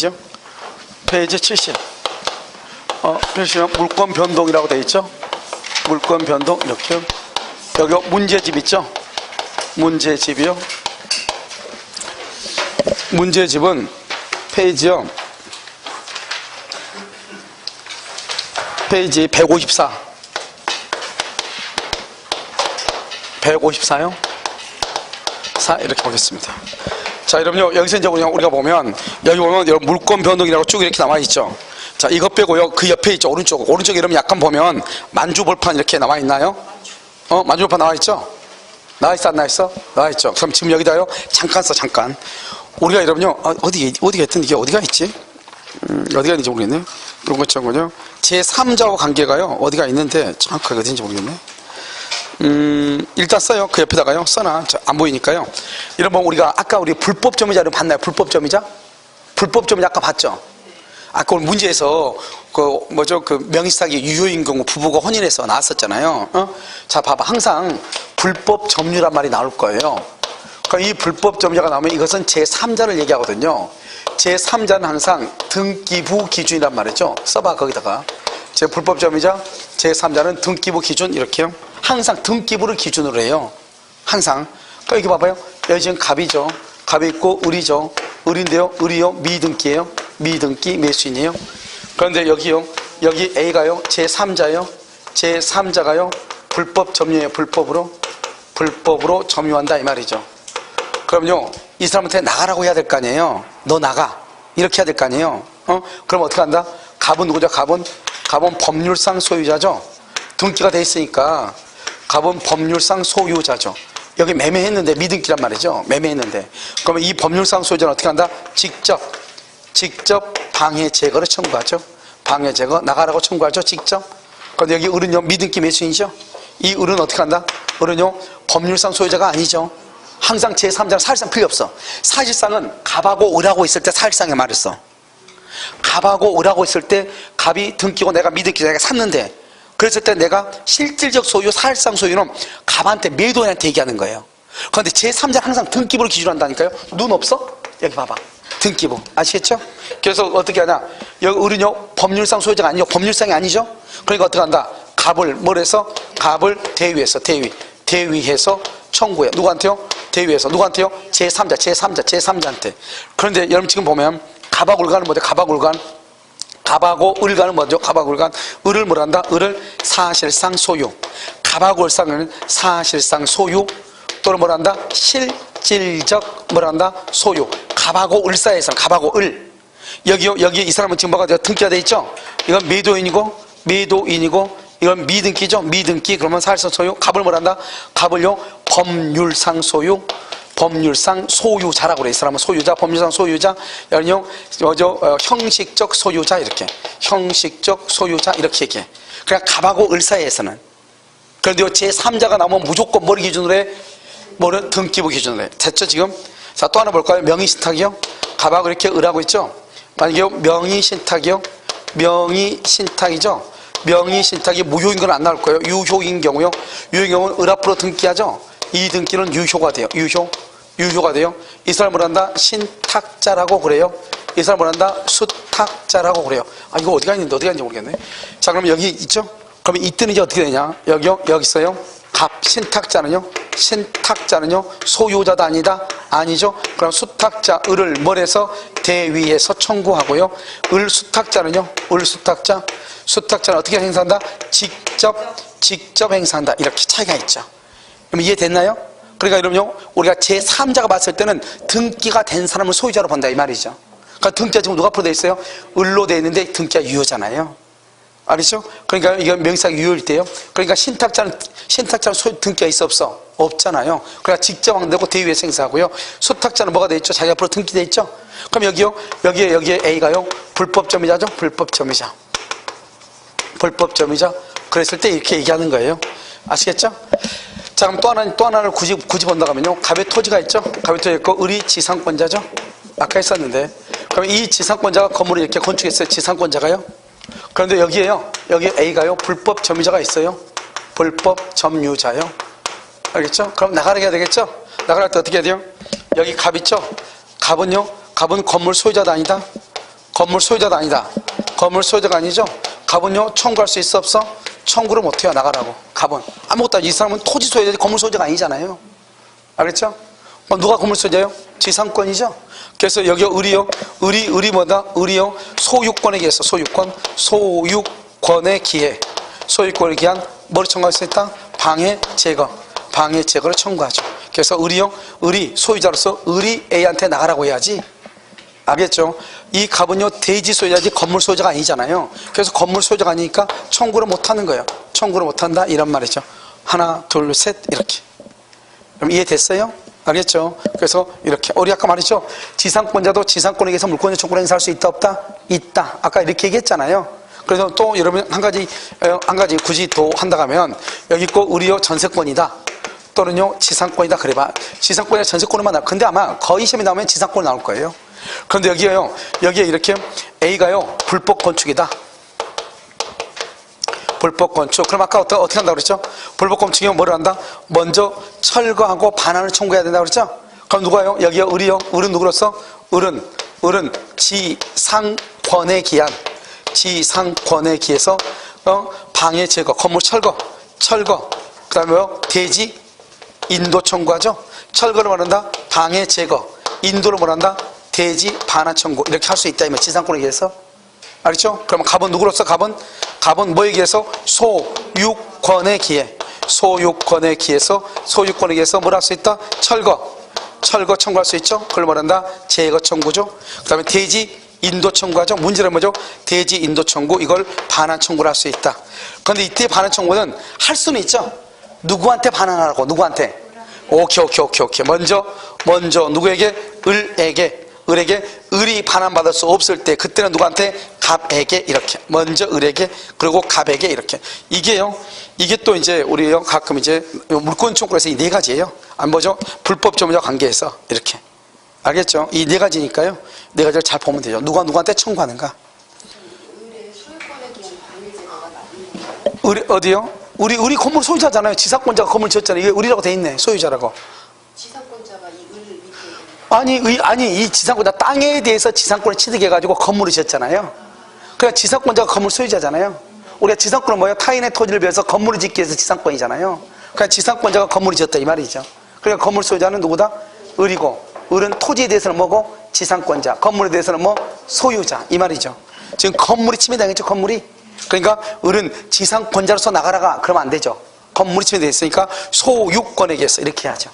페이지요? 페이지 70. 표시는 물권 변동이라고 되어 있죠? 물권 변동 이렇게요. 여기 문제집 있죠? 문제집이요. 문제집은 페이지요. 페이지 154. 154요. 4 이렇게 보겠습니다. 자, 여러분요, 여기서 이제 우리가 보면, 여기 보면 여러분 물권 변동이라고 쭉 이렇게 나와 있죠. 자, 이것 빼고요, 그 옆에 있죠. 오른쪽에 여러분 약간 보면 만주볼판 이렇게 나와 있나요? 만주볼판 나와 있죠? 나와 있어, 안 나와 있어? 나와 있죠. 그럼 지금 여기다요, 잠깐. 우리가 여러분요, 어디가 있든 이게 어디가 있지? 어디가 있는지 모르겠네. 이런 것처럼요. 제3자와 관계가요, 어디가 있는데, 정확하게 어딘지 모르겠네. 일단 써요. 그 옆에다가요. 써놔. 안 보이니까요. 이런 뭐 우리가 아까 우리 불법점유자를 봤나요? 불법점유자? 불법점유자 아까 봤죠? 아까 우리 문제에서 그 명의사기 유효인 경우 부부가 혼인해서 나왔었잖아요. 자, 봐봐. 항상 불법점유란 말이 나올 거예요. 그러니까 이 불법점유자가 나오면 이것은 제3자를 얘기하거든요. 제3자는 항상 등기부 기준이란 말이죠. 써봐, 거기다가. 제 불법점유자, 제3자는 등기부 기준, 이렇게요. 항상 등기부를 기준으로 해요. 항상. 그러니까 여기 봐봐요. 여기 지금 갑이죠. 갑이 있고 을이죠. 을인데요. 을이요. 미등기예요. 미등기 매수인이에요. 그런데 여기요. 여기 A가요. 제3자요. 제3자가요. 불법 점유예요. 불법으로 점유한다 이 말이죠. 그럼요. 이 사람한테 나가라고 해야 될 거 아니에요. 너 나가. 이렇게 해야 될 거 아니에요. 그럼 어떻게 한다? 갑은 누구죠? 갑은 법률상 소유자죠. 등기가 돼 있으니까 갑은 법률상 소유자죠. 여기 매매했는데 미등기란 말이죠. 매매했는데. 그러면 이 법률상 소유자는 어떻게 한다? 직접 방해 제거를 청구하죠. 방해 제거 나가라고 청구하죠. 직접. 그런데 여기 을은요 미등기 매수인이죠. 이 을은 어떻게 한다? 을은요 법률상 소유자가 아니죠. 항상 제3자는 사실상 필요 없어. 사실상은 갑하고 을하고 있을 때 사실상에 말했어. 갑하고 을하고 있을 때 갑이 등기고 내가 미등기 내가 샀는데 그랬을 때 내가 실질적 소유, 사실상 소유는 갑한테 매도인한테 얘기하는 거예요. 그런데 제3자는 항상 등기부를 기준으로 한다니까요. 눈 없어? 여기 봐봐. 등기부. 아시겠죠? 그래서 어떻게 하냐. 여기 을은요, 법률상 소유자가 아니죠. 법률상이 아니죠? 그러니까 어떻게 한다. 갑을, 갑을 대위해서 청구해요. 누구한테요? 대위해서. 누구한테요? 제3자한테. 그런데 여러분 지금 보면 갑하고 을간은 뭐죠? 갑하고 을간은 뭐죠? 갑하고 을간. 을을 뭐란다? 을을 사실상 소유. 갑하고 을상은 사실상 소유 또는 뭐란다? 실질적 뭐란다? 소유. 갑하고 을 사이에서 갑하고 을. 여기 이 사람은 지금 뭐가 등기가 돼 있죠? 이건 매도인이고 이건 미등기죠? 미등기. 그러면 사실상 소유. 갑을 뭐란다? 갑을요 법률상 소유. 법률상 소유자라고 그래. 이 사람은 소유자, 법률상 소유자. 여기요, 형식적 소유자 이렇게. 형식적 소유자 이렇게 얘기해. 그냥 갑하고 을 사이에서는. 그런데 제3자가 나오면 무조건 머리 기준으로 해. 뭐는 등기부 기준으로 해. 됐죠 지금? 자, 또 하나 볼까요? 명의신탁이요. 갑하고 이렇게 을하고 있죠. 만약에 명의신탁이요. 명의신탁이죠. 명의신탁이 무효인 건 안 나올 거예요. 유효인 경우요. 유효인 경우는 을 앞으로 등기하죠. 이 등기는 유효가 돼요. 유효가 돼요. 이 사람을 한다 신탁자라고 그래요. 이 사람을 한다 수탁자라고 그래요. 이거 어디가 있는지 모르겠네. 자, 그럼 여기 있죠? 그러면 이때는 이제 어떻게 되냐? 여기 있어요. 갑 신탁자는요 소유자도 아니죠. 그럼 수탁자 을을 뭘해서 대위해서 청구하고요. 을 수탁자는 어떻게 행사한다? 직접 행사한다. 이렇게 차이가 있죠. 그럼 이해됐나요? 그러니까 여러분요, 우리가 제3자가 봤을 때는 등기가 된 사람을 소유자로 본다 이 말이죠. 그러니까 등기가 지금 누가 앞으로 돼 있어요? 을로 돼 있는데 등기가 유효잖아요. 알겠죠? 그러니까 이건 명의사기 유효일 때요. 그러니까 신탁자는 등기가 있어 없어? 없잖아요. 그러니까 직접 확인되고 대위에서 행사하고요. 수탁자는 뭐가 돼 있죠? 자기 앞으로 등기돼 있죠? 그럼 여기에 A가요 불법점유자죠? 불법점유자. 그랬을 때 이렇게 얘기하는 거예요. 아시겠죠? 자, 그럼 또 하나를 굳이 본다고 하면요. 갑의 토지가 있죠? 갑의 토지 있고, 을이 지상권자죠? 아까 했었는데. 그럼 이 지상권자가 건물을 이렇게 건축했어요. 지상권자가요. 그런데 여기 A가요. 불법 점유자가 있어요. 불법 점유자요. 알겠죠? 그럼 나가게 해야 되겠죠? 나갈 때 어떻게 해야 돼요? 여기 갑 있죠? 갑은 건물 소유자도 아니다. 건물 소유자도 아니다. 건물 소유자가 아니죠. 갑은요 청구할 수 있어 없어? 청구를 못해요. 나가라고. 갑은 아무것도 아니지. 이 사람은 토지 소유자지 건물 소유자가 아니잖아요. 알겠죠? 누가 건물 소유자예요? 지상권이죠. 그래서 여기 을이요. 을이 뭐다? 을이요 소유권에 기해서 소유권에 기해 소유권에 기한 뭐를 청구할 수 있다? 방해 제거를 청구하죠. 그래서 을이 소유자로서 을이 A한테 나가라고 해야지. 알겠죠? 이 갑은요 대지 소유자지 건물 소유자가 아니잖아요. 그래서 건물 소유자가 아니니까 청구를 못하는 거예요. 청구를 못한다 이런 말이죠. 하나 둘 셋 이렇게. 그럼 이해됐어요? 알겠죠? 그래서 이렇게 우리 아까 말했죠. 지상권자도 지상권에 의해서 물권의 청구를 행사할 수 있다 없다? 있다. 아까 이렇게 얘기했잖아요. 그래서 또 여러분 한 가지 굳이 더 한다고 하면 여기 있고 을이요 전세권이다 또는요 지상권이다 그래봐. 지상권이나 전세권만 나와. 근데 아마 거의 시험에 나오면 지상권이 나올 거예요. 그런데 여기에 이렇게 A가요 불법 건축이다. 불법 건축. 그럼 아까 어떻게 한다고 그랬죠? 불법 건축이면 뭐를 한다? 먼저 철거하고 반환을 청구해야 된다고 그랬죠? 그럼 누가요? 여기요 을이요. 을은 누구로서? 을은 지상권에 기해서 방해 제거, 건물 철거. 그 다음에 대지 인도 청구하죠? 철거를 말한다. 방해 제거. 인도를 말한다. 대지 반환 청구. 이렇게 할 수 있다. 이면 지상권에 기해서. 알겠죠? 그러면 갑은 누구로서? 갑은 뭐에 의해서? 소유권에 기해서 뭘 할 수 있다? 철거 청구할 수 있죠? 그걸 말한다. 제거 청구죠. 그 다음에 대지 인도 청구하죠. 문제는 뭐죠? 대지 인도 청구. 이걸 반환 청구를 할 수 있다. 그런데 이때 반환 청구는 할 수는 있죠. 누구한테 반환하라고? 누구한테? 오케이. 먼저 누구에게? 을에게 을이 반환받을 수 없을 때 그때는 누구한테? 갑에게 이렇게. 먼저 을에게 그리고 갑에게 이렇게. 이게 또 이제 우리요 가끔 이제 물권 청구에서 이 네 가지예요. 안 보죠? 불법 점유자 관계에서 이렇게. 알겠죠? 이 네 가지니까요. 네 가지를 잘 보면 되죠. 누가 누구한테 청구하는가? 을의 소유권에 대한 방해제거가 우리 어디요? 우리 건물 소유자잖아요. 지상권자가 건물 지었잖아요. 이게 을이라고 돼 있네. 소유자라고. 지상권자가 이 을을 밑에 아니 이 지상권자 땅에 대해서 지상권을 취득해가지고 건물을 지었잖아요. 그러니까 지상권자가 건물 소유자잖아요. 우리가 지상권은 뭐예요? 타인의 토지를 빌려서 건물을 짓기 위해서 지상권이잖아요. 그러니까 지상권자가 건물을 지었다 이 말이죠. 그러니까 건물 소유자는 누구다? 을이고 을은 토지에 대해서는 뭐고? 지상권자. 건물에 대해서는 뭐? 소유자 이 말이죠. 지금 건물이 침해당했죠. 건물이. 그러니까 을은 지상권자로서 나가라가 그러면 안 되죠. 건물이 침해되어 있으니까 소유권에 의해서 이렇게 해야죠.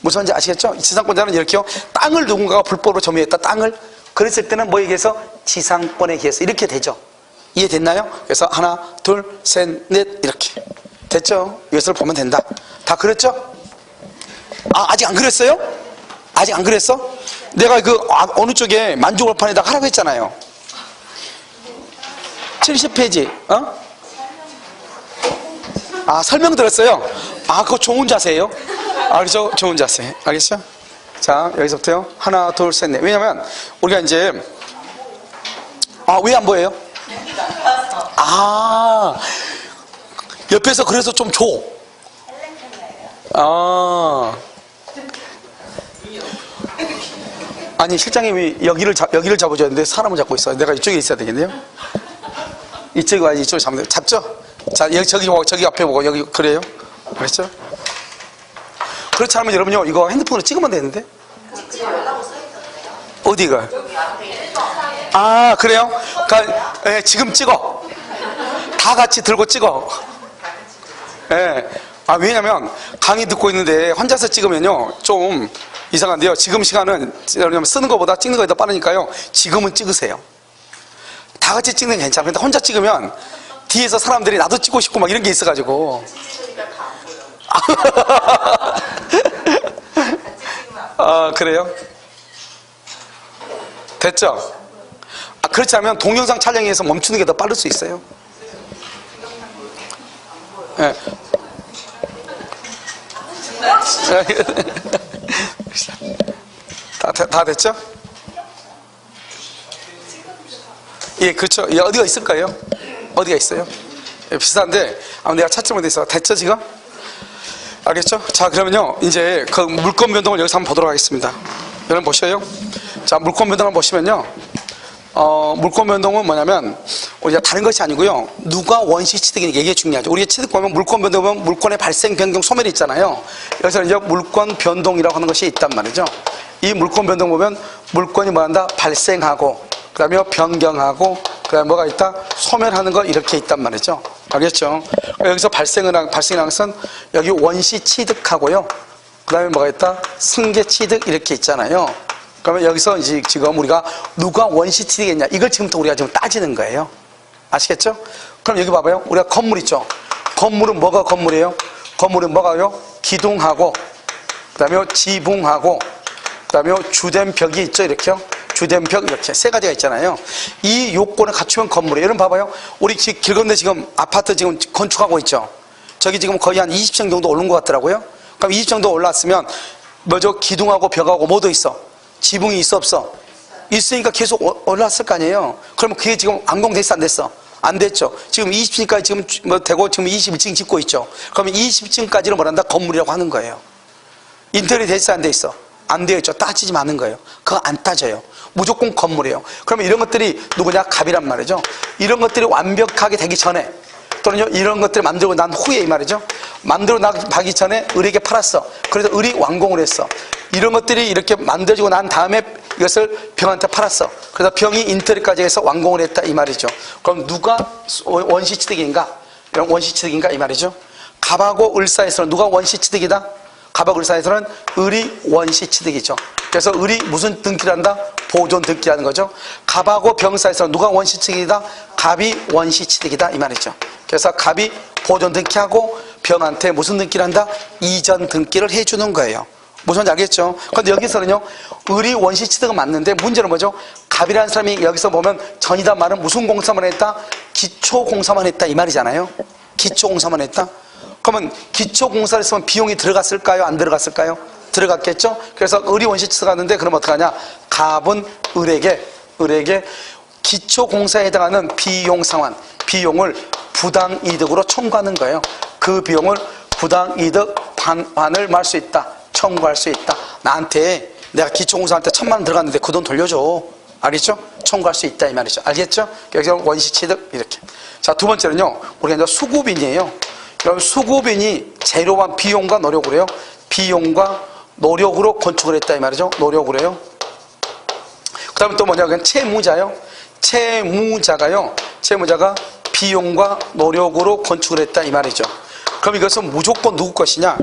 무슨 말인지 아시겠죠? 지상권자는 이렇게요. 땅을 누군가가 불법으로 점유했다. 땅을. 그랬을 때는 뭐에 의해서? 지상권에 의해서 이렇게 되죠. 이해됐나요? 그래서 하나 둘 셋 넷 이렇게 됐죠? 이것을 보면 된다. 다 그랬죠? 아직 안 그랬어요? 아직 안 그랬어? 내가 어느 쪽에 만주골판에다가 하라고 했잖아요. 70페이지 설명 들었어요? 그거 좋은 자세예요? 그렇죠? 좋은 자세. 알겠죠? 자, 여기서부터요. 하나, 둘, 셋, 넷. 왜냐면, 우리가 이제, 왜 안 보여요? 옆에서 그래서 좀 줘. 아니, 실장님이 여기를 잡아줘야 되는데 사람을 잡고 있어요. 내가 이쪽에 있어야 되겠네요. 이쪽에 와야지. 이쪽에 잡으면 잡죠? 자, 저기 앞에 보고, 여기, 그래요? 그랬죠? 그렇지 않으면 여러분요, 이거 핸드폰으로 찍으면 되는데? 어디가? 그래요? 그러니까, 지금 찍어. 다 같이 들고 찍어. 왜냐면, 강의 듣고 있는데, 혼자서 찍으면요, 좀 이상한데요. 지금 시간은, 쓰는 것보다 찍는 것이 더 빠르니까요, 지금은 찍으세요. 다 같이 찍는 게 괜찮아요. 근데 혼자 찍으면, 뒤에서 사람들이 나도 찍고 싶고 막 이런 게 있어가지고. 그래요? 됐죠? 그렇지 않으면 동영상 촬영에서 멈추는 게 더 빠를 수 있어요. 다 됐죠? 예, 그렇죠. 어디가 있을까요? 어디가 있어요? 비슷한데 내가 찾지 못해서 됐죠 지금? 알겠죠? 자, 그러면요 이제 그 물권 변동을 여기서 한번 보도록 하겠습니다. 여러분 보셔요. 자, 물권 변동을 보시면요 물권 변동은 뭐냐면 우리가 다른 것이 아니고요. 누가 원시 취득이니까 이게 중요하죠. 우리가 취득 보면 물권 변동 보면 물권의 발생 변경 소멸이 있잖아요. 여기서 이제 물권 변동이라고 하는 것이 있단 말이죠. 이 물권 변동 보면 물권이 뭐한다? 발생하고 그다음에 변경하고 그다음에 뭐가 있다? 소멸하는 거 이렇게 있단 말이죠. 알겠죠? 여기서 발생이라는 것은 여기 원시 취득하고요. 그다음에 뭐가 있다? 승계 취득 이렇게 있잖아요. 그러면 여기서 이제 지금 우리가 누가 원시 취득했냐 이걸 지금부터 우리가 지금 따지는 거예요. 아시겠죠? 그럼 여기 봐봐요. 우리가 건물 있죠. 건물은 뭐가 건물이에요? 건물은 뭐가요? 기둥하고 그다음에 지붕하고 그다음에 주된 벽이 있죠. 이렇게요. 주된 벽 이렇게 세 가지가 있잖아요. 이 요건을 갖추면 건물이에요. 여러분 봐봐요. 우리 길 건데 지금 아파트 지금 건축하고 있죠. 저기 지금 거의 한 20층 정도 오른 것 같더라고요. 그럼 20 정도 올랐으면 뭐죠? 기둥하고 벽하고 뭐도 있어? 지붕이 있어 없어? 있으니까 계속 올랐을 거 아니에요. 그러면 그게 지금 완공됐어 안 됐어? 안 됐죠. 지금 20층까지 지금 뭐 되고 지금 21층 짓고 있죠. 그러면 20층까지는 뭐란다? 건물이라고 하는 거예요. 인테리어 됐어 안 돼 있어? 안 되어 있죠. 따지지 마는 거예요. 그거 안 따져요. 무조건 건물이에요. 그러면 이런 것들이 누구냐? 갑이란 말이죠. 이런 것들이 완벽하게 되기 전에 또는요 이런 것들을 만들고 난 후에 이 말이죠. 만들어 나가기 전에 을에게 팔았어. 그래서 을이 완공을 했어. 이런 것들이 이렇게 만들어지고 난 다음에 이것을 병한테 팔았어. 그래서 병이 인테리어까지 해서 완공을 했다 이 말이죠. 그럼 누가 원시취득인가? 원시취득인가 이 말이죠. 갑하고 을 사이에서는 누가 원시취득이다? 갑하고 을 사이에서는 을이 원시취득이죠. 그래서 을이 무슨 등기를 한다? 보존 등기라는 거죠. 갑하고 병 사이에서는 누가 원시취득이다? 갑이 원시취득이다 이 말이죠. 그래서 갑이 보존 등기하고 병한테 무슨 등기를 한다? 이전 등기를 해주는 거예요. 무슨 말인지 알겠죠? 그런데 여기서는요 을이 원시취득은 맞는데 문제는 뭐죠? 갑이라는 사람이 여기서 보면 전이다 말은 무슨 공사만 했다? 기초공사만 했다 이 말이잖아요. 기초공사만 했다. 그러면 기초공사를 했으면 비용이 들어갔을까요? 안 들어갔을까요? 들어갔겠죠? 그래서 을이 원시취득하는데 그럼 어떡하냐? 갑은 을에게 기초공사에 해당하는 비용 상환, 비용을 부당이득으로 청구하는 거예요. 그 비용을 부당이득 반환을 말 수 있다. 청구할 수 있다. 나한테 내가 기초공사한테 1,000만 원 들어갔는데 그 돈 돌려줘. 알겠죠? 청구할 수 있다 이 말이죠. 알겠죠? 여기서 원시취득 이렇게. 자, 두 번째는요. 우리가 이제 수급인이에요. 여러분 수급인이 재료와 비용과 노력을 해요. 비용과 노력으로 건축을 했다 이 말이죠. 노력을 해요. 그 다음에 또 뭐냐? 그냥 채무자요. 채무자가 비용과 노력으로 건축을 했다 이 말이죠. 그럼 이것은 무조건 누구 것이냐?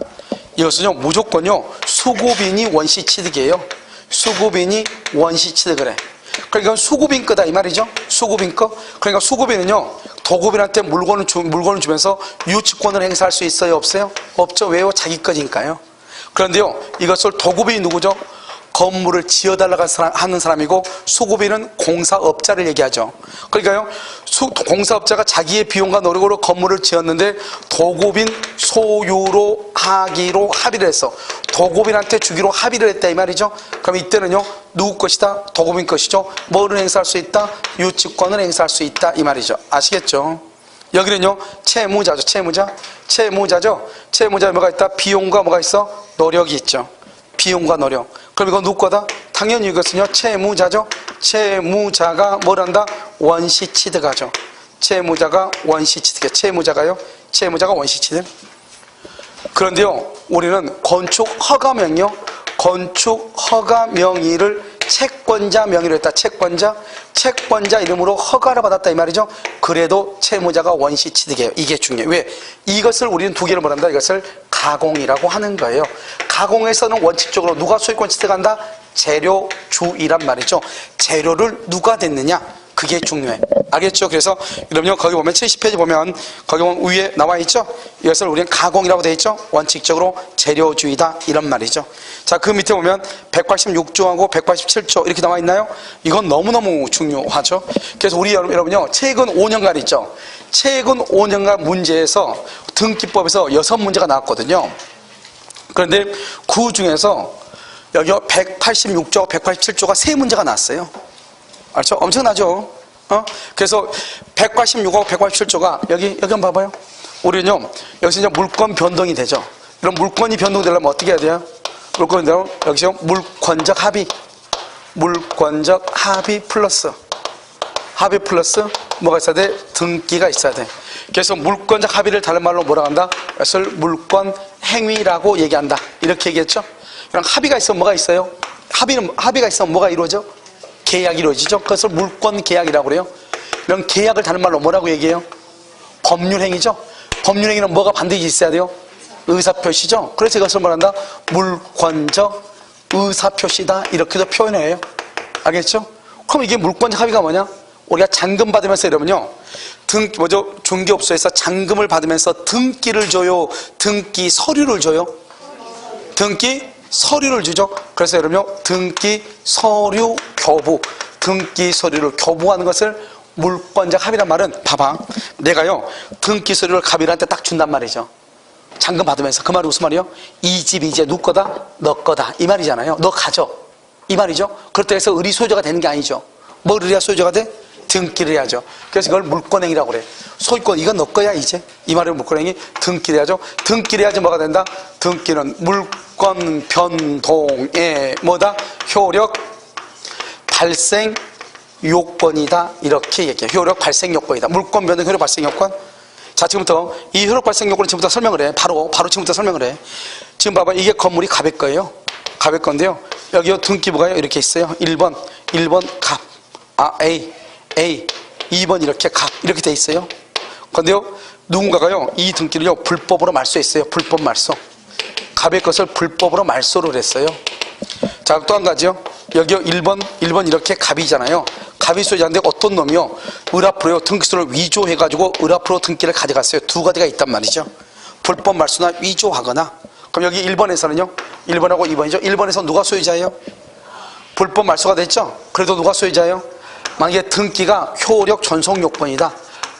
이것은요 무조건요 수급인이 원시취득이에요. 수급인이 원시취득을 해. 그러니까 이건 수급인 거다 이 말이죠. 수급인 거. 그러니까 수급인은요 도급인한테 물건을 주면서 유치권을 행사할 수 있어요 없어요? 없죠. 왜요? 자기 거니까요. 그런데요 이것을 도급인이 누구죠? 건물을 지어달라고 하는 사람이고 수급인은 공사업자를 얘기하죠. 그러니까요 공사업자가 자기의 비용과 노력으로 건물을 지었는데 도급인 소유로 하기로 합의를 했어. 도급인한테 주기로 합의를 했다 이 말이죠. 그럼 이때는요 누구 것이다? 도급인 것이죠. 뭐를 행사할 수 있다? 유치권을 행사할 수 있다 이 말이죠. 아시겠죠? 여기는요 채무자죠. 채무자에 뭐가 있다? 비용과 뭐가 있어? 노력이 있죠. 비용과 노력. 그럼 이건 누구 거다? 당연히 이것은요 채무자죠. 채무자가 뭘 한다? 원시취득하죠. 채무자가 원시취득해. 채무자가 원시취득. 그런데요 우리는 건축허가 명의를 채권자 명의로 했다. 채권자 이름으로 허가를 받았다 이 말이죠. 그래도 채무자가 원시취득이에요. 이게 중요해요. 왜? 이것을 우리는 두 개를 말한다. 이것을 가공이라고 하는 거예요. 가공에서는 원칙적으로 누가 소유권 취득한다? 재료주이란 말이죠. 재료를 누가 댔느냐? 그게 중요해. 알겠죠? 그래서 여러분요 거기 보면 70페이지 보면 거기 보면 위에 나와 있죠? 이것을 우리는 가공이라고 되어 있죠? 원칙적으로 재료주의다 이런 말이죠. 자, 그 밑에 보면 186조하고 187조 이렇게 나와 있나요? 이건 너무너무 중요하죠. 그래서 우리 여러분요 최근 5년간 있죠? 최근 5년간 문제에서 등기법에서 6문제가 나왔거든요. 그런데 그 중에서 여기 186조, 187조가 3문제가 나왔어요. 알죠? 엄청나죠? 그래서 186하고 187조가 여기 한번 봐봐요. 우리는요, 여기서 이제 물권 변동이 되죠. 이런 물권이 변동되려면 어떻게 해야 돼요? 물권이 되려면 여기서 물권적 합의 플러스 합의 플러스 뭐가 있어야 돼? 등기가 있어야 돼. 그래서 물권적 합의를 다른 말로 뭐라고 한다? 그것을 물권 행위라고 얘기한다. 이렇게 얘기했죠. 그럼 합의가 있으면 뭐가 있어요? 합의가 있으면 뭐가 이루어져? 계약이 이루어지죠. 그것을 물권 계약이라고 그래요. 이런 계약을 다른 말로 뭐라고 얘기해요? 법률행위죠. 법률행위는 뭐가 반드시 있어야 돼요? 의사표시죠. 그래서 이것을 말한다? 물권적 의사표시다. 이렇게도 표현해요. 알겠죠? 그럼 이게 물권적 합의가 뭐냐? 우리가 잔금 받으면서 이러면요. 중개업소에서 잔금을 받으면서 등기를 줘요? 등기 서류를 줘요? 등기 서류를 주죠. 그래서 여러분요. 등기 서류 교부. 등기 서류를 교부하는 것을 물권적 합의란 말은 봐봐. 내가요. 등기 서류를 갑일한테 딱 준단 말이죠. 잔금 받으면서. 그 말이 무슨 말이요? 이 집 이제 누구 거다? 너 거다. 이 말이잖아요. 너 가져. 이 말이죠. 그렇다고 해서 의리 소유자가 되는 게 아니죠. 뭘 의리야 소유자가 돼? 등기를 해야죠. 그래서 이걸 물권행위라고 그래. 소유권 이건 너 거야 이제. 이 말을 물권행위 등기를 해야죠. 등기를 해야지 뭐가 된다? 등기는 물권 변동의 뭐다? 효력 발생 요건이다. 이렇게 얘기해. 효력 발생 요건이다. 물권 변동 효력 발생 요건. 자, 지금부터 이 효력 발생 요건을 지금부터 설명을 해. 바로 지금부터 설명을 해. 지금 봐봐. 이게 건물이 갑의 거예요. 갑의 건데요. 여기 등기부가요. 이렇게 있어요. 1번 갑. A. 2번 이렇게 갑. 이렇게 돼 있어요. 그런데요. 누군가가요. 이 등기를요. 불법으로 말소했어요. 불법 말소. 갑의 것을 불법으로 말소를 했어요. 자, 또 한 가지요. 여기요. 1번 이렇게 갑이잖아요. 갑이 소유자인데 어떤 놈이요. 을 앞으로요. 등기소를 위조해가지고 을 앞으로 등기를 가져갔어요. 두 가지가 있단 말이죠. 불법 말소나 위조하거나. 그럼 여기 1번에서는요. 1번하고 2번이죠. 1번에서 누가 소유자예요? 불법 말소가 됐죠. 그래도 누가 소유자예요? 만약에 등기가 효력 전속 요건이다.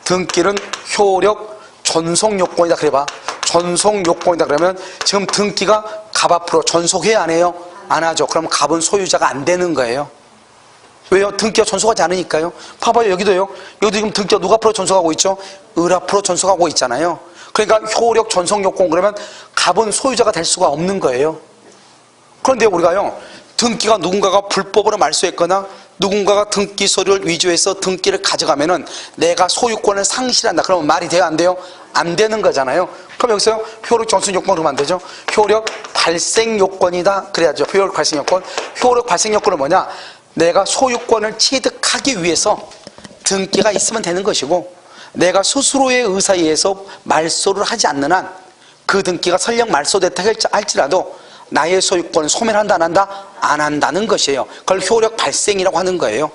등기는 효력 전속 요건이다. 그래봐. 전속 요건이다. 그러면 지금 등기가 갑 앞으로 전속해야 안 해요? 안 하죠. 그럼 갑은 소유자가 안 되는 거예요. 왜요? 등기가 전속하지 않으니까요. 봐봐요. 여기도 지금 등기가 누가 앞으로 전속하고 있죠? 을 앞으로 전속하고 있잖아요. 그러니까 효력 전속 요건 그러면 갑은 소유자가 될 수가 없는 거예요. 그런데 우리가요. 등기가 누군가가 불법으로 말소했거나 누군가가 등기 서류를 위조해서 등기를 가져가면은 내가 소유권을 상실한다. 그러면 말이 돼요? 안 돼요? 안 되는 거잖아요. 그럼 여기서요. 효력 전속 요건 그러면 안 되죠? 효력 발생 요건이다. 그래야죠. 효력 발생 요건. 효력 발생 요건은 뭐냐? 내가 소유권을 취득하기 위해서 등기가 있으면 되는 것이고 내가 스스로의 의사에 의해서 말소를 하지 않는 한 그 등기가 설령 말소됐다 할지라도 나의 소유권을 소멸한다 안 한다? 안 한다는 것이에요. 그걸 효력 발생이라고 하는 거예요.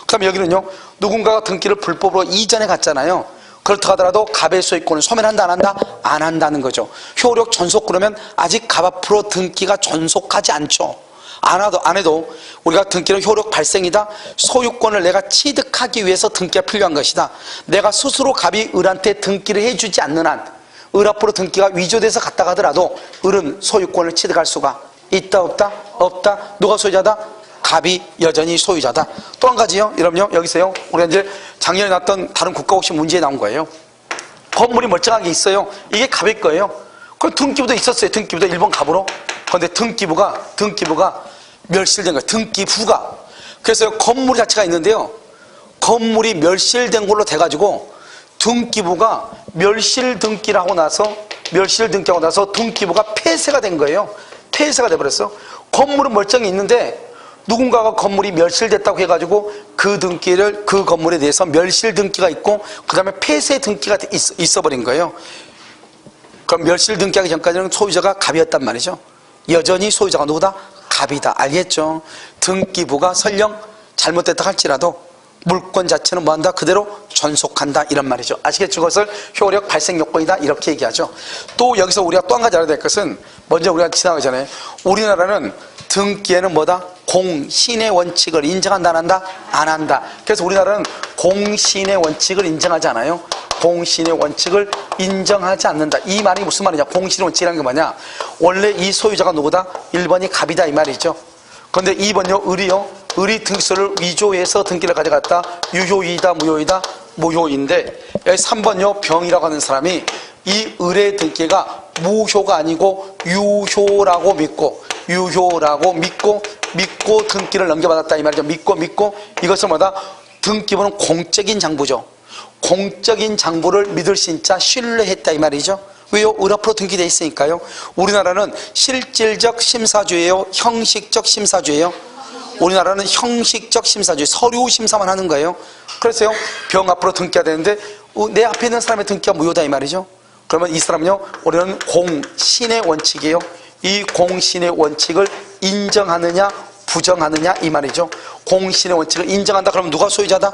그럼 여기는요. 누군가가 등기를 불법으로 이전해 갔잖아요. 그렇다 하더라도 갑의 소유권을 소멸한다 안 한다? 안 한다는 거죠. 효력 전속 그러면 아직 갑 앞으로 등기가 전속하지 않죠. 안 해도 우리가 등기는 효력 발생이다. 소유권을 내가 취득하기 위해서 등기가 필요한 것이다. 내가 스스로 갑이 을한테 등기를 해주지 않는 한 을 앞으로 등기가 위조돼서 갔다 가더라도 을은 소유권을 취득할 수가 있다 없다? 없다. 누가 소유자다? 갑이 여전히 소유자다. 또 한 가지요. 여러분요. 여기서요. 우리가 이제 작년에 났던 다른 국가고시 문제에 나온 거예요. 건물이 멀쩡하게 있어요. 이게 갑의 거예요. 그 등기부도 있었어요. 등기부도 1번 갑으로. 그런데 등기부가 멸실된 거예요. 등기부가. 그래서 건물 자체가 있는데요. 건물이 멸실된 걸로 돼가지고 등기부가 멸실 등기하고 나서 등기부가 폐쇄가 된 거예요. 폐쇄가 돼버렸어. 건물은 멀쩡히 있는데 누군가가 건물이 멸실됐다고 해가지고 그 건물에 대해서 멸실 등기가 있고 그 다음에 폐쇄 등기가 있어버린 거예요. 그럼 멸실 등기하기 전까지는 소유자가 갑이었단 말이죠. 여전히 소유자가 누구다? 갑이다. 알겠죠? 등기부가 설령 잘못됐다 할지라도 물권 자체는 뭐한다? 그대로 전속한다. 이런 말이죠. 아시겠죠? 그것을 효력 발생 요건이다. 이렇게 얘기하죠. 또 여기서 우리가 또 한 가지 알아야 될 것은 먼저 우리가 지나가기 전에 우리나라는 등기에는 뭐다? 공신의 원칙을 인정한다 안 한다? 안 한다. 그래서 우리나라는 공신의 원칙을 인정하지 않아요. 공신의 원칙을 인정하지 않는다. 이 말이 무슨 말이냐? 공신의 원칙이라는 게 뭐냐? 원래 이 소유자가 누구다? 1번이 갑이다 이 말이죠. 그런데 2번요 을이요. 을이 등기소를 위조해서 등기를 가져갔다. 유효이다 무효이다? 무효인데 여기 3번요 병이라고 하는 사람이 이 을의 등기가 무효가 아니고 유효라고 믿고 등기를 넘겨받았다 이 말이죠. 믿고 이것은 뭐다? 등기부는 공적인 장부죠. 공적인 장부를 믿을 수 있자 신뢰했다 이 말이죠. 왜요? 을 앞으로 등기되어 있으니까요. 우리나라는 실질적 심사주예요? 형식적 심사주예요? 우리나라는 형식적 심사주의, 서류 심사만 하는 거예요. 그래서요, 병 앞으로 등기가 되는데 내 앞에 있는 사람의 등기가 무효다 이 말이죠. 그러면 이 사람은요, 우리는 공신의 원칙이에요. 이 공신의 원칙을 인정하느냐 부정하느냐 이 말이죠. 공신의 원칙을 인정한다 그러면 누가 소유자다?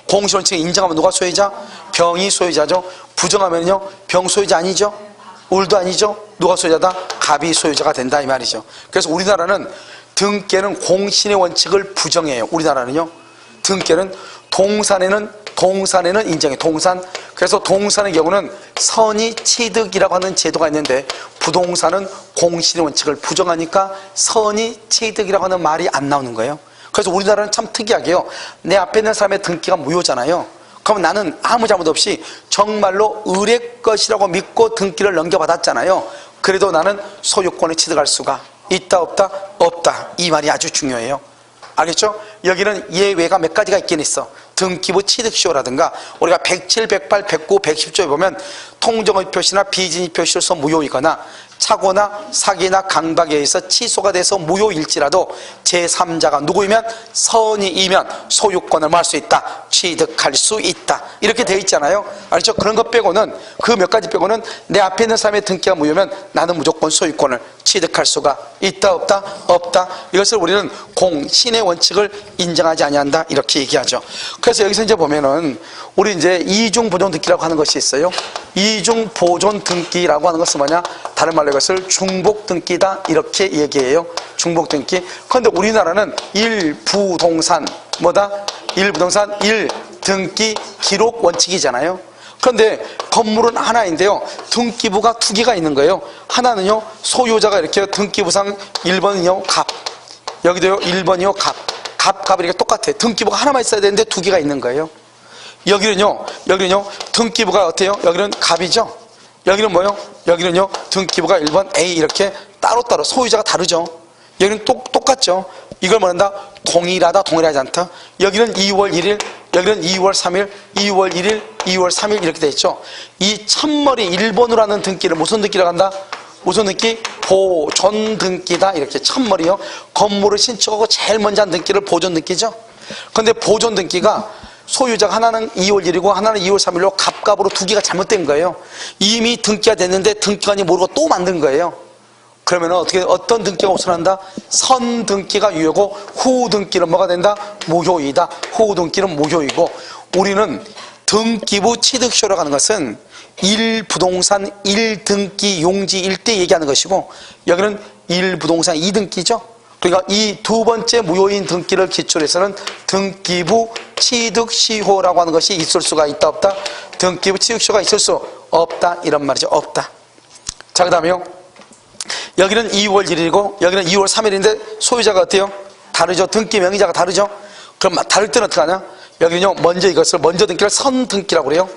공신의 원칙을 인정하면 누가 소유자? 병이 소유자죠. 부정하면요, 병 소유자 아니죠. 을도 아니죠. 누가 소유자다? 갑이 소유자가 된다 이 말이죠. 그래서 우리나라는 등기에는 공신의 원칙을 부정해요. 우리나라는요, 등기에는 동산에는 인정해. 동산. 그래서 동산의 경우는 선의 취득이라고 하는 제도가 있는데 부동산은 공신의 원칙을 부정하니까 선의 취득이라고 하는 말이 안 나오는 거예요. 그래서 우리나라는 참 특이하게요, 내 앞에 있는 사람의 등기가 무효잖아요. 그러면 나는 아무 잘못 없이 정말로 을의 것이라고 믿고 등기를 넘겨받았잖아요. 그래도 나는 소유권을 취득할 수가 있다 없다? 없다. 이 말이 아주 중요해요. 알겠죠? 여기는 예외가 몇 가지가 있긴 있어. 등기부 취득시효라든가 우리가 107, 108, 109, 110조에 보면 통정의 표시나 비진의 표시로서 무효이거나 착오나 사기나 강박에 의해서 취소가 돼서 무효일지라도 제3자가 누구이면 선의이면 소유권을 뭐 할 수 있다, 취득할 수 있다, 이렇게 되어 있잖아요. 알죠? 그런 것 빼고는, 그 몇 가지 빼고는 내 앞에 있는 사람의 등기가 무효면 나는 무조건 소유권을 취득할 수가 있다 없다? 없다. 이것을 우리는 공신의 원칙을 인정하지 아니한다 이렇게 얘기하죠. 그래서 여기서 이제 보면은 우리 이제 이중 보존 등기라고 하는 것이 있어요. 이중 보존 등기라고 하는 것은 뭐냐? 다른 말로 이것을 중복 등기다 이렇게 얘기해요. 중복 등기. 그런데 우리나라는 일부동산 뭐다? 일부동산 일등기 기록 원칙이잖아요. 그런데 건물은 하나인데요, 등기부가 두 개가 있는 거예요. 하나는요, 소유자가 이렇게 등기부상 1번은요 갑, 여기도요 1번이요 갑 이렇게 똑같아. 등기부가 하나만 있어야 되는데 두 개가 있는 거예요. 여기는요 등기부가 어때요? 여기는 갑이죠. 여기는 뭐요? 여기는요 등기부가 1번 A 이렇게 따로따로 소유자가 다르죠. 여기는 똑같죠. 이걸 뭐란다? 동일하지 않다. 여기는 2월 1일, 여기는 2월 3일, 2월 1일, 2월 3일 이렇게 돼 있죠. 이 첫머리 1번으로 하는 등기를 무슨 등기라고 한다? 무슨 등기? 보존 등기다. 이렇게 첫머리요. 건물을 신축하고 제일 먼저 한 등기를 보존 등기죠. 그런데 보존 등기가 소유자가 하나는 2월 1일이고 하나는 2월 3일로 갑갑으로 두 개가 잘못된 거예요. 이미 등기가 됐는데 등기관이 모르고 또 만든 거예요. 그러면 어떤 등기가 우선한다? 선 등기가 유효고 후 등기는 뭐가 된다? 무효이다. 후 등기는 무효이고, 우리는 등기부 취득시효라고 하는 것은 1부동산 1등기 용지 1대 얘기하는 것이고, 여기는 1부동산 2등기죠. 그러니까 이 두 번째 무효인 등기를 기초로 해서는 등기부 취득시효라고 하는 것이 있을 수가 있다 없다? 등기부 취득시효가 있을 수 없다 이런 말이죠. 없다. 자, 그 다음에요, 여기는 2월 1일이고 여기는 2월 3일인데 소유자가 어때요? 다르죠. 등기 명의자가 다르죠. 그럼 다를 때는 어떻게 하냐? 여기는요, 먼저 등기를 선등기라고 그래요.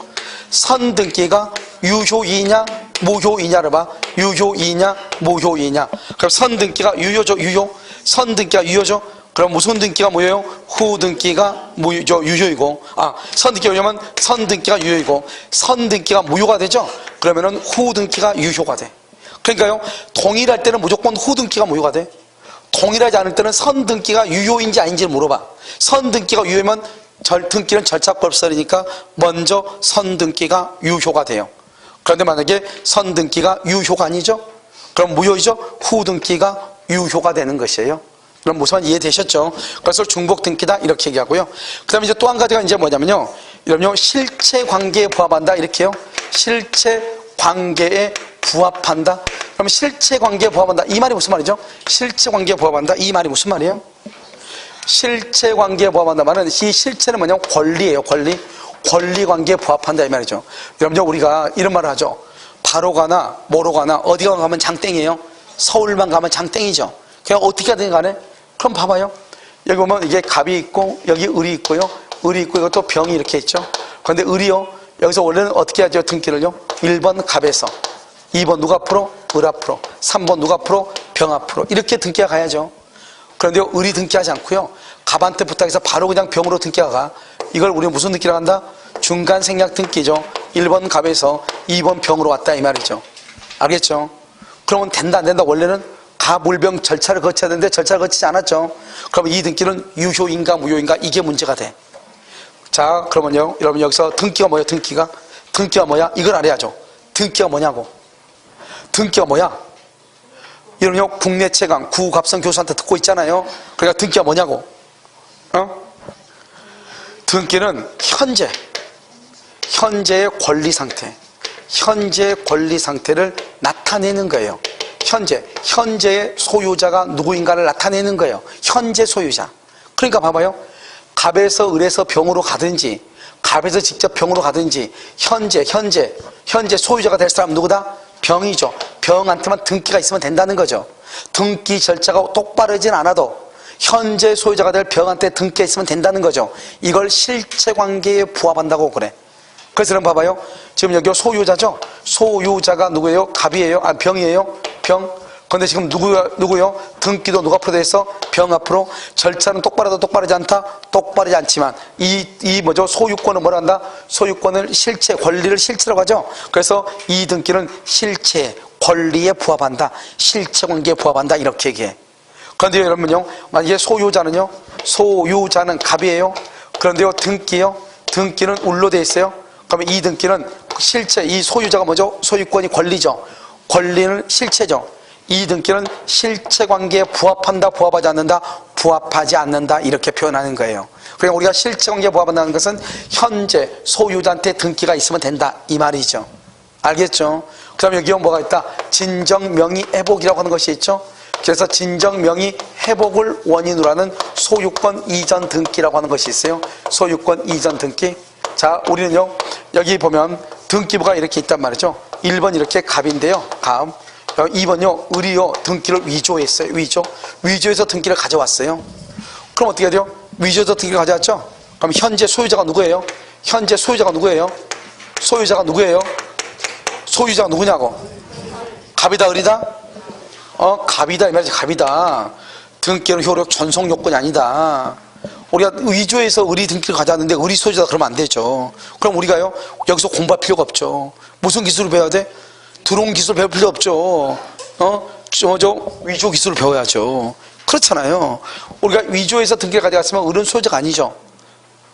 선등기가 유효이냐 무효이냐를 봐. 유효이냐 무효이냐. 그럼 선등기가 유효죠. 유효. 선등기가 유효죠. 그럼 무슨 등기가 무효요? 후등기가 유효이고, 선등기가 유효면 선등기가 유효이고, 선등기가 무효가 되죠. 그러면은 후등기가 유효가 돼. 그러니까요, 동일할 때는 무조건 후등기가 무효가 돼. 동일하지 않을 때는 선등기가 유효인지 아닌지를 물어봐. 선등기가 유효면 등기는 절차법설이니까 먼저 선등기가 유효가 돼요. 그런데 만약에 선등기가 유효가 아니죠? 그럼 무효이죠? 후등기가 유효가 되는 것이에요. 그럼 무슨 이해되셨죠? 그래서 중복등기다 이렇게 얘기하고요. 그 다음에 이제 또 한 가지가 이제 뭐냐면요, 이러면 실체관계에 부합한다 이렇게요. 실체관계에 부합한다. 그럼 실체관계에 부합한다 이 말이 무슨 말이죠? 실체관계에 부합한다 이 말이 무슨 말이에요? 실체관계에 부합한다 말은, 이 실체는 뭐냐면 권리예요. 권리관계에 부합한다 이 말이죠. 여러분요, 우리가 이런 말을 하죠. 바로 가나 뭐로 가나 어디 가면 장땡이에요. 서울만 가면 장땡이죠. 그냥 어떻게 하든 간에. 그럼 봐봐요, 여기 보면 이게 갑이 있고 여기 을이 있고요, 을이 있고 이것도 병이 이렇게 있죠. 그런데 을이요, 여기서 원래는 어떻게 하죠? 등기를요, 1번 갑에서 2번 누가 앞으로? 을 앞으로. 3번 누가 앞으로? 병 앞으로. 이렇게 등기가 가야죠. 그런데 의리 등기하지 않고요. 갑한테 부탁해서 바로 그냥 병으로 등기가 가. 이걸 우리는 무슨 등기라고 한다? 중간 생략 등기죠. 1번 갑에서 2번 병으로 왔다 이 말이죠. 알겠죠? 그러면 된다 안 된다? 원래는 가물병 절차를 거쳐야 되는데 절차를 거치지 않았죠. 그러면 이 등기는 유효인가 무효인가 이게 문제가 돼. 자, 그러면요, 여러분 여기서 등기가 뭐예요? 등기가 뭐야? 이걸 알아야죠. 등기가 뭐냐고. 등기가 뭐야? 여러분요, 국내 최강 구갑성 교수한테 듣고 있잖아요. 그러니까 등기가 뭐냐고. 등기는 현재의 권리 상태, 현재의 권리 상태를 나타내는 거예요. 현재의 소유자가 누구인가를 나타내는 거예요. 현재 소유자. 그러니까 봐봐요. 갑에서 을에서 병으로 가든지, 갑에서 직접 병으로 가든지, 현재 소유자가 될 사람 누구다? 병이죠. 병한테만 등기가 있으면 된다는 거죠. 등기 절차가 똑바르진 않아도 현재 소유자가 될 병한테 등기가 있으면 된다는 거죠. 이걸 실체관계에 부합한다고 그래. 그래서 여러분 봐봐요. 지금 여기 소유자죠. 소유자가 누구예요? 갑이에요? 아, 병이에요? 병. 그런데 지금 누구요? 등기도 누가 앞으로 돼 있어? 병 앞으로. 절차는 똑바르다 똑바르지 않다? 똑바르지 않지만 이 뭐죠? 소유권은 뭐라 한다? 소유권을 실체, 권리를 실체라고 하죠. 그래서 이 등기는 실체, 권리에 부합한다. 실체 관계에 부합한다. 이렇게 얘기해. 그런데 여러분요, 만약에 소유자는 갑이에요. 그런데요, 등기는 을로 돼 있어요. 그러면 이 등기는 실체, 이 소유자가 뭐죠? 소유권이 권리죠. 권리는 실체죠. 이 등기는 실체 관계에 부합한다, 부합하지 않는다, 부합하지 않는다 이렇게 표현하는 거예요. 그러니까 우리가 실체 관계에 부합한다는 것은 현재 소유자한테 등기가 있으면 된다 이 말이죠. 알겠죠? 그 다음에 여기 뭐가 있다? 진정명의 회복이라고 하는 것이 있죠. 그래서 진정명의 회복을 원인으로 하는 소유권 이전 등기라고 하는 것이 있어요. 소유권 이전 등기. 자, 우리는요, 여기 보면 등기부가 이렇게 있단 말이죠. 1번 이렇게 갑인데요. 갑. 2번요, 을이요, 등기를 위조했어요. 위조해서 등기를 가져왔어요. 그럼 어떻게 해야 돼요? 위조해서 등기를 가져왔죠? 그럼 현재 소유자가 누구예요? 소유자가 누구냐고? 갑이다, 을이다? 갑이다, 이 말이지, 갑이다. 등기는 효력 전속 요건이 아니다. 우리가 위조해서 을이 등기를 가져왔는데 을이 소유자다 그러면 안 되죠. 그럼 우리가요, 여기서 공부할 필요가 없죠. 무슨 기술을 배워야 돼? 드론 기술 배울 필요 없죠. 위조 기술을 배워야죠. 그렇잖아요. 우리가 위조해서 등기를 가져갔으면 을은 소유자가 아니죠.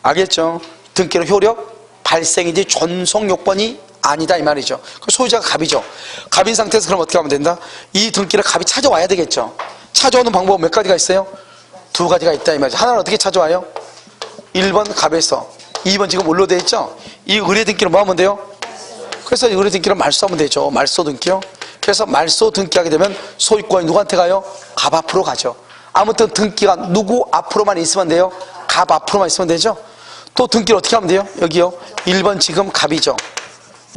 알겠죠? 등기는 효력 발생이지 존속 요건이 아니다 이 말이죠. 소유자가 갑이죠. 갑인 상태에서 그럼 어떻게 하면 된다? 이 등기를 갑이 찾아와야 되겠죠. 찾아오는 방법은 몇 가지가 있어요? 2가지가 있다 이 말이죠. 하나는 어떻게 찾아와요? 1번 갑에서, 2번 지금 을로 되어 있죠. 이 을의 등기를 뭐 하면 돼요? 그래서 의뢰 등기를 말소하면 되죠. 말소 등기요. 그래서 말소 등기하게 되면 소유권이 누구한테 가요? 갑 앞으로 가죠. 아무튼 등기가 누구 앞으로만 있으면 돼요? 갑 앞으로만 있으면 되죠. 또 등기를 어떻게 하면 돼요? 여기요. 1번 지금 갑이죠.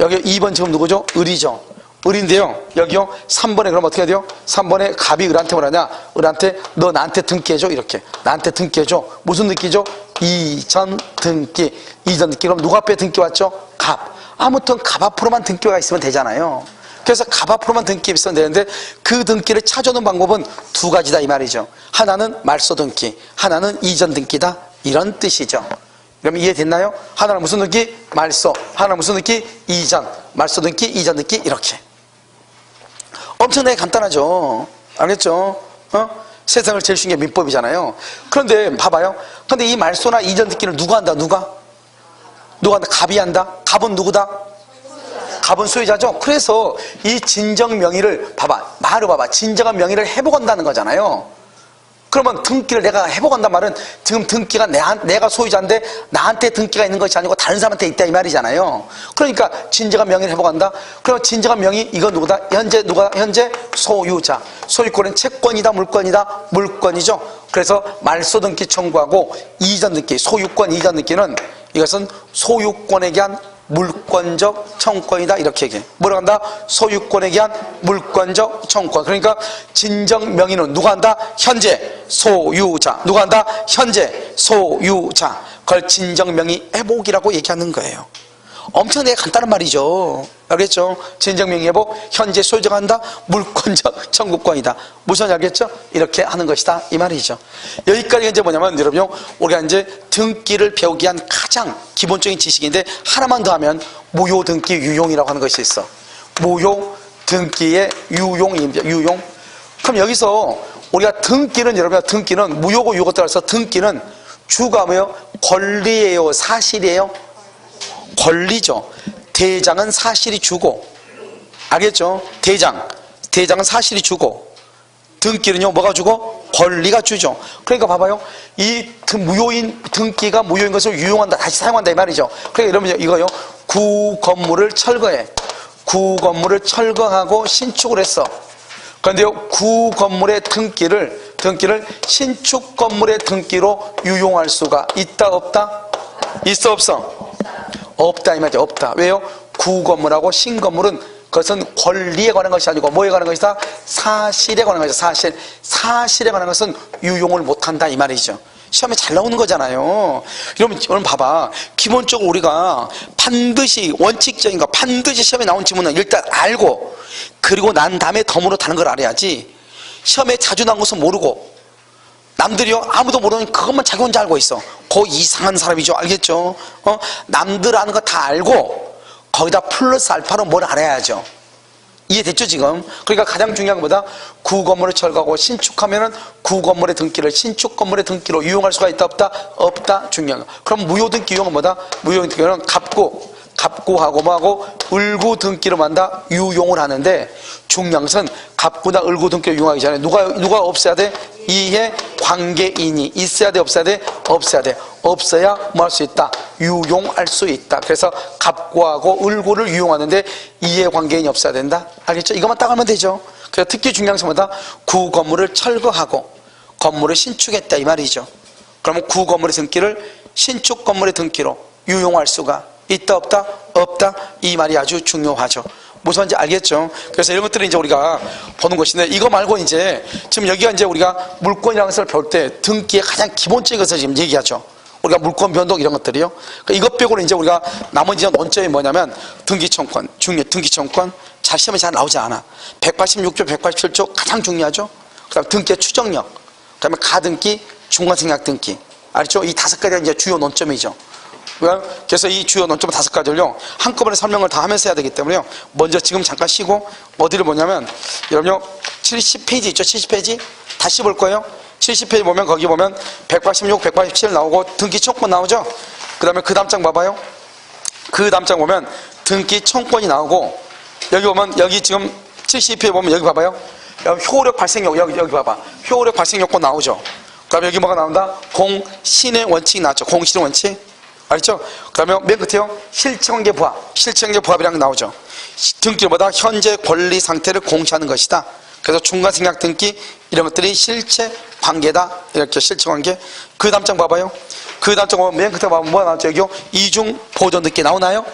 여기 2번 지금 누구죠? 을이죠. 을인데요. 여기요. 3번에 그럼 어떻게 해야 돼요? 3번에 갑이 을한테 뭐라냐? 을한테 너 나한테 등기해줘. 이렇게. 나한테 등기해줘. 무슨 등기죠? 이전 등기. 이전 등기. 그럼 누구 앞에 등기 왔죠? 갑. 아무튼 갑 앞으로만 등기가 있으면 되잖아요. 그래서 갑 앞으로만 등기 있으면 되는데 그 등기를 찾아오는 방법은 2가지다 이 말이죠. 하나는 말소 등기, 하나는 이전 등기다 이런 뜻이죠. 그럼 이해됐나요? 하나는 무슨 등기? 말소. 하나는 무슨 등기? 이전. 말소 등기, 이전 등기 이렇게. 엄청나게 간단하죠. 알겠죠? 세상을 제일 쉬운 게 민법이잖아요. 그런데 봐봐요. 그런데 이 말소나 이전 등기를 누가 한다? 누가 한다? 갑이 한다? 갑은 누구다? 갑은 소유자죠? 그래서 이 진정 명의를 말을 봐봐. 진정한 명의를 회복한다는 거잖아요. 그러면 등기를 내가 회복한단 말은 지금 등기가 내가 소유자인데 나한테 등기가 있는 것이 아니고 다른 사람한테 있다 이 말이잖아요. 그러니까 진정한 명의를 회복한다. 그럼 진정한 명의 이건 누구다? 현재 소유자. 소유권은 채권이다 물권이다? 물권이죠. 그래서 말소 등기 청구하고 이전 등기, 소유권 이전 등기는 이것은 소유권에 대한 물권적 청구권이다 이렇게 얘기해. 뭐라고 한다? 소유권에 대한 물권적 청구권. 그러니까 진정 명의는 누가 한다? 현재 소유자. 누가 한다? 현재 소유자. 그걸 진정 명의 회복이라고 얘기하는 거예요. 엄청나게 간단한 말이죠. 알겠죠? 진정 명의회복, 현재 소유자한다, 물권적 청구권이다. 무슨 알겠죠? 이렇게 하는 것이다 이 말이죠. 여기까지가 이제 뭐냐면 여러분 우리가 이제 등기를 배우기 위한 가장 기본적인 지식인데 하나만 더 하면 무효 등기 유용이라고 하는 것이 있어. 무효 등기의 유용입니다. 유용. 그럼 여기서 우리가 등기는 여러분 등기는 무효고 유효에 따라서 등기는 주가 뭐예요? 권리예요? 사실이에요? 권리죠. 대장은 사실이 주고, 알겠죠? 대장은 사실이 주고, 등기는요 뭐가 주고? 권리가 주죠. 그러니까 봐봐요. 이 무효인 등기가 무효인 것을 유용한다, 다시 사용한다 이 말이죠. 그러니까 여러분 이거요. 구 건물을 철거해. 구 건물을 철거하고 신축을 했어. 그런데요 구 건물의 등기를 신축 건물의 등기로 유용할 수가 있다 없다? 있어 없어? 없다 이 말이죠. 없다. 왜요? 구 건물하고 신 건물은 그것은 권리에 관한 것이 아니고 뭐에 관한 것이다? 사실에 관한 것이다. 사실에 관한 것은 유용을 못한다 이 말이죠. 시험에 잘 나오는 거잖아요. 여러분 봐봐. 기본적으로 우리가 반드시 원칙적인 거 반드시 시험에 나온 지문은 일단 알고 그리고 난 다음에 덤으로 다는 걸 알아야지. 시험에 자주 나온 것은 모르고 남들이요 아무도 모르는 그것만 자기 혼자 알고 있어. 그 이상한 사람이죠. 알겠죠? 남들 아는 거 다 알고 거기다 플러스 알파로 뭘 알아야죠. 이해됐죠 지금? 그러니까 가장 중요한 것보다 구 건물을 철거하고 신축하면은 구 건물의 등기를 신축 건물의 등기로 유용할 수가 있다 없다? 없다. 중요한 거. 그럼 무효 등기 유용은 뭐다? 무효 등기는 갑구하고 뭐하고 을구 등기로 만다 유용을 하는데 중요한 것은 갑구나 을구 등기를 유용하기 전에 누가 없어야 돼? 이해 관계인이 있어야 돼 없어야 돼? 없어야 돼. 없어야 뭐 할 수 있다? 유용할 수 있다. 그래서 갑구하고 을구를 유용하는데 이해관계인이 없어야 된다. 알겠죠? 이것만 딱 하면 되죠. 그래서 특히 중요한 것은 뭐다? 구 건물을 철거하고 건물을 신축했다 이 말이죠. 그러면 구 건물의 등기를 신축 건물의 등기로 유용할 수가 있다 없다? 없다. 이 말이 아주 중요하죠. 무슨 말인지 알겠죠? 그래서 이런 것들을 이제 우리가 보는 것인데 이거 말고 이제 지금 여기가 이제 우리가 물권이라는 것을 배울 때 등기의 가장 기본적인 것을 지금 얘기하죠. 우리가 물권 변동 이런 것들이요. 그러니까 이것 빼고는 이제 우리가 나머지 논점이 뭐냐면 등기청권, 등기청권 잘 시험에 잘 나오지 않아. 186조, 187조 가장 중요하죠. 그다음 등기의 추정력, 그다음에 가등기, 중간생략 등기. 알죠? 이 5가지가 이제 주요 논점이죠. 그래서 이 주요 논점 5가지를요 한꺼번에 설명을 다 하면서 해야 되기 때문에요. 먼저 지금 잠깐 쉬고 어디를 보냐면 여러분요 70페이지 있죠? 70페이지 다시 볼 거예요. 70페이지 보면 거기 보면 186, 187 나오고 등기 청권 나오죠. 그 다음에 그 다음 장 봐봐요. 그 다음 장 보면 등기 청권이 나오고 여기 보면 여기 지금 72페이지 보면 여기 봐봐요. 여기 효력 발생 여기 봐봐. 효력 발생 요건 나오죠. 그 다음에 여기 뭐가 나온다? 공신의 원칙이 나왔죠. 공신의 원칙. 알죠? 그 다음에 맨 끝에요. 실체관계 부합. 실체관계 부합이라는 게 나오죠. 등기보다 현재 권리 상태를 공시하는 것이다. 그래서 중간생략 등기 이런 것들이 실체 관계다. 이렇게 실체 관계. 그 다음 장 봐봐요. 그 다음 장 보면 맨 끝에 보면 뭐가 나왔죠? 여기요. 이중 보존 등기 나오나요?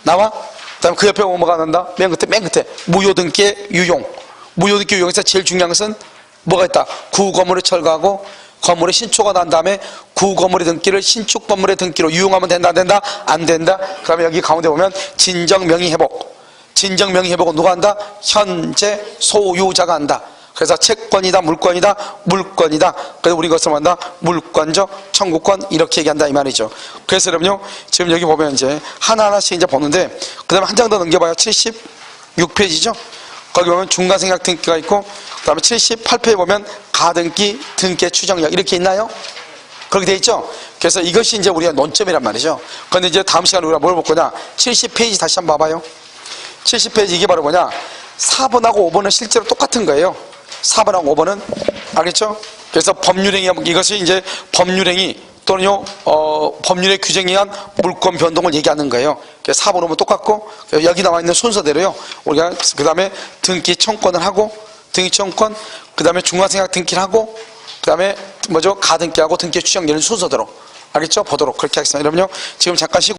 나와? 그 다음에 그 옆에 보면 뭐가 나온다? 맨 끝에 무효 등기의 유용. 무효 등기 유용에서 제일 중요한 것은 뭐가 있다? 구 건물을 철거하고 건물의 신축가 난 다음에 구 건물의 등기를 신축 건물의 등기로 유용하면 된다 안 된다? 안 된다. 그 다음에 여기 가운데 보면 진정 명의 회복. 진정 명의 회복은 누가 한다? 현재 소유자가 한다. 그래서 채권이다 물권이다 물권이다. 그래서 우리 것을 한다 물권적 청구권 이렇게 얘기한다 이 말이죠. 그래서 여러분요 지금 여기 보면 이제 하나하나씩 이제 보는데 그 다음에 한 장 더 넘겨봐요. 76페이지죠. 거기 보면 중간생략 등기가 있고 그 다음에 78페이지 보면 가등기 등기의 추정력 이렇게 있나요? 그렇게 돼 있죠? 그래서 이것이 이제 우리가 논점이란 말이죠. 그런데 이제 다음 시간에 우리가 뭘 볼 거냐? 70페이지 다시 한번 봐봐요. 70페이지 이게 바로 뭐냐? 4번하고 5번은 실제로 똑같은 거예요. 4번하고 5번은 알겠죠? 그래서 법률행위 이것이 이제 법률행위 또는요 법률의 규정에 의한 물권 변동을 얘기하는 거예요. 그래서 4번 5번 똑같고 여기 나와 있는 순서대로요. 우리가 그 다음에 등기 청권을 하고 등기 청권 그 다음에 중간생략 등기를 하고 그 다음에 뭐죠? 가등기하고 등기 추정 이런 순서대로 알겠죠? 보도록 그렇게 하겠습니다. 여러분요 지금 잠깐 쉬고